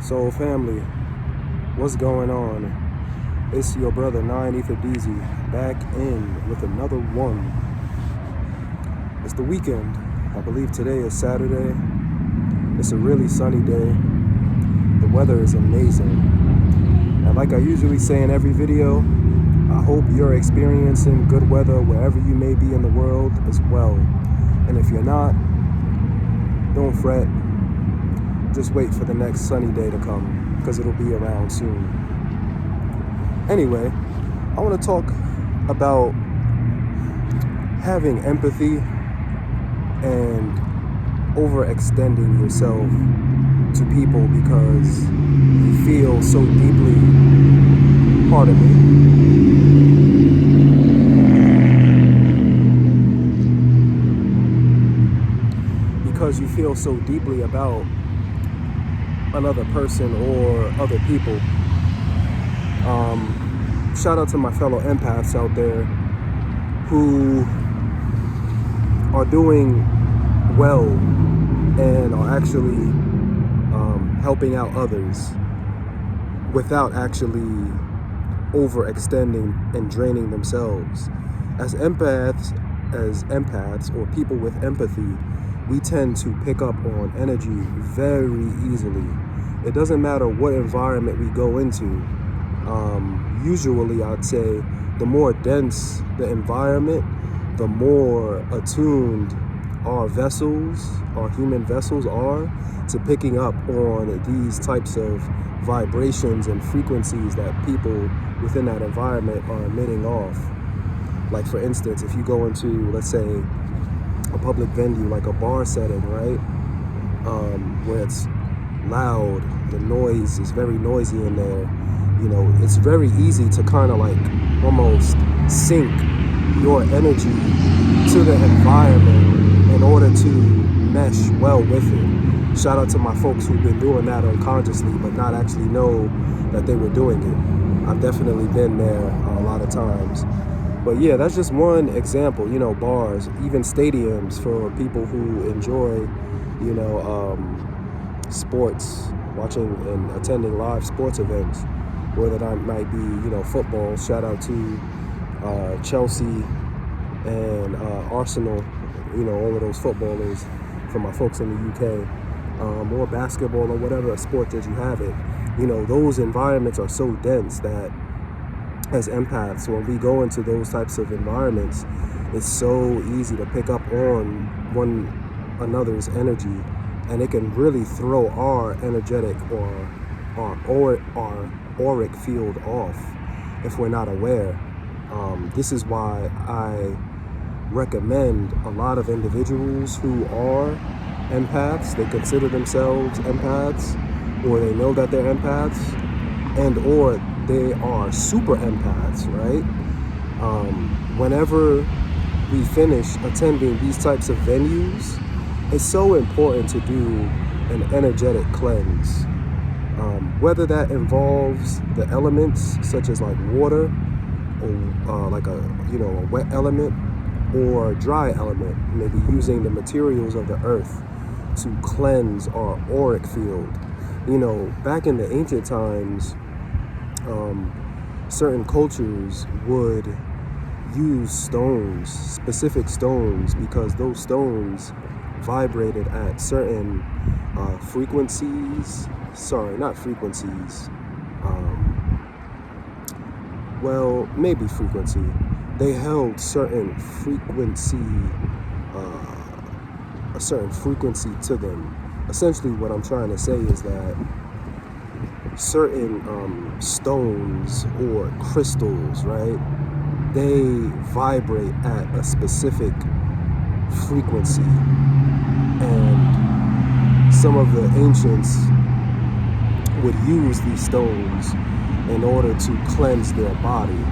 So family, what's going on? It's your brother 9 Ether DZ back in with another one. It's the weekend. I believe today is Saturday. It's a really sunny day. The weather is amazing. And like I usually say in every video, I hope you're experiencing good weather wherever you may be in the world as well. And if you're not, don't fret. Just wait for the next sunny day to come, because it'll be around soon. Anyway, I want to talk about having empathy and overextending yourself to people because you feel so deeply, pardon me, because you feel so deeply about another person or other people. Shout out to my fellow empaths out there who are doing well and are actually helping out others without actually overextending and draining themselves. As empaths or people with empathy, we tend to pick up on energy very easily. It doesn't matter what environment we go into. Usually I'd say the more dense the environment, the more attuned our human vessels are to picking up on these types of vibrations and frequencies that people within that environment are emitting off. Like for instance, if you go into, let's say, a public venue like a bar setting, right? Where it's loud, the noise is very noisy in there. You know, it's very easy to kind of like almost sync your energy to the environment in order to mesh well with it. Shout out to my folks who've been doing that unconsciously but not actually know that they were doing it. I've definitely been there a lot of times. But yeah, that's just one example. You know, bars, even stadiums for people who enjoy, sports, watching and attending live sports events, whether that might be, football. Shout out to Chelsea and Arsenal, all of those footballers from my folks in the UK, or basketball or whatever sport that you have it. Those environments are so dense that as empaths, when we go into those types of environments, it's so easy to pick up on one another's energy, and it can really throw our energetic or our auric field off if we're not aware. This is why I recommend a lot of individuals who are empaths, they consider themselves empaths, or they know that they're empaths, and or they are super empaths, right? Whenever we finish attending these types of venues, it's so important to do an energetic cleanse. Whether that involves the elements such as like water, or like a wet element or dry element, maybe using the materials of the earth to cleanse our auric field. Back in the ancient times, certain cultures would use stones, specific stones, because those stones vibrated at certain frequencies. Sorry, not frequencies. Maybe frequency. They held certain frequency, a certain frequency to them. Essentially, what I'm trying to say is that certain stones or crystals, right? They vibrate at a specific frequency, and some of the ancients would use these stones in order to cleanse their body.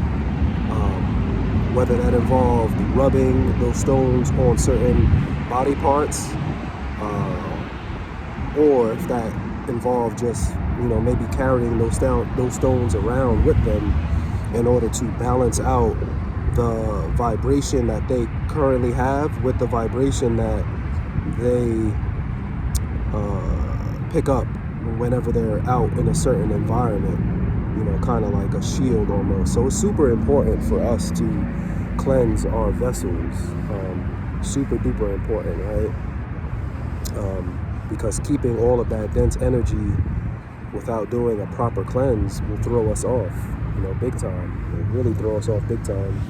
Whether that involved rubbing those stones on certain body parts, or if that involved just maybe carrying those stones around with them in order to balance out the vibration that they currently have with the vibration that they pick up whenever they're out in a certain environment, you know, kind of like a shield almost. So it's super important for us to cleanse our vessels. Super duper important, right? Because keeping all of that dense energy without doing a proper cleanse will throw us off, you know, big time. It will really throw us off big time.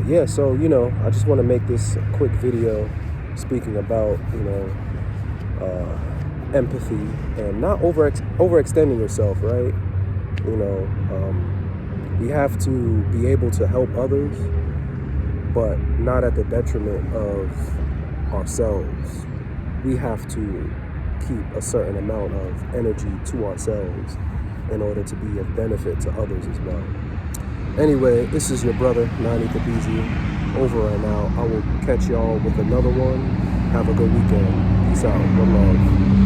Yeah, so, you know, I just want to make this quick video speaking about, you know, empathy and not overextending yourself, right? You know, we have to be able to help others, but not at the detriment of ourselves. We have to keep a certain amount of energy to ourselves in order to be of benefit to others as well. Anyway, this is your brother, Nani Kabizi, over and out. I will catch y'all with another one. Have a good weekend. Peace out. One love.